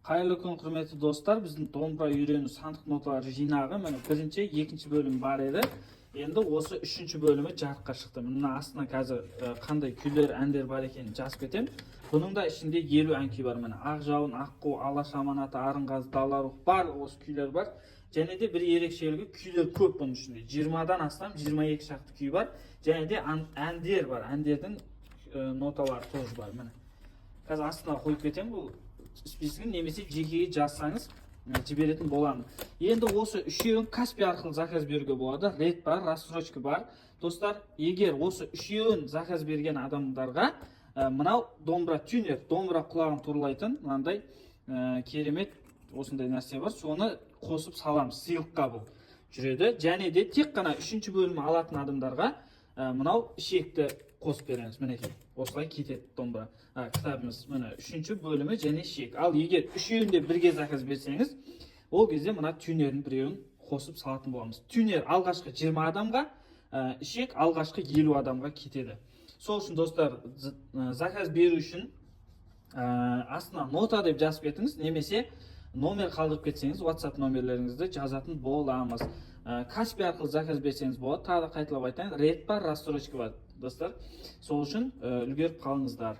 Қайырлы күн, құрметті достар. Біздің домбыра үйрену сандық ноталары жинағы міне бірінші, екінші бөлім бар еді. Енді осы үшінші бөлімі жарыққа шықты. Мына астына қазір қандай күйлер, әндер бар екенін жазып кетемін. Бұның да ішінде 50 ән күй бар. Міне ақ жауын, аққу, алаш аманаты, арынғазы, дала рух бар, осы күйлер бар. Және де бір ерекшелігі күйлер көп бұның ішінде. 20-дан астам 22 шақты күй бар. Және де әндер бар. Әндердің ноталары тоже бар. Міне. Қазір астына қойып кетемін бұл списогін, немесе жекеге жазсаңыз жіберетін боламын. Енді осы үшеуін Каспий арқылы заказ беруге болады. Рейд бар, рассрочка бар. Достар, егер осы үшеуін заказ берген адамдарға мынау домбыра тюнер, домбыра құлағын турлайтын мынандай керемет осындай нәрсе бар. Соны қосып саламыз, сыйлыққа бұл жүреді. Және де тек қана үшінші бөлімі алатын адамдарға мынау ішекті қосып береміз. Мінекей, осылай кетеді домбыра кітабымыз. Міне үшінші бөлімі және ішек. Ал егер үшеуінде бірге заказ берсеңіз, ол кезде мына тюнердің біреуін қосып салатын боламыз. Тюнер алғашқы 20 адамға, ішек алғашқы 50 адамға кетеді. Сол үшін достар, заказ беру үшін астына нота деп жазып кетіңіз, немесе номер қалдырып кетсеңіз, WhatsApp номерлеріңізді жазатын боламыз. Каспий арқылы заказ берсеңіз болады. Тағы да қайталап айтайын, рейд бар, рассрочка бар, достар. Сол үшін үлгеріп қалыңыздар.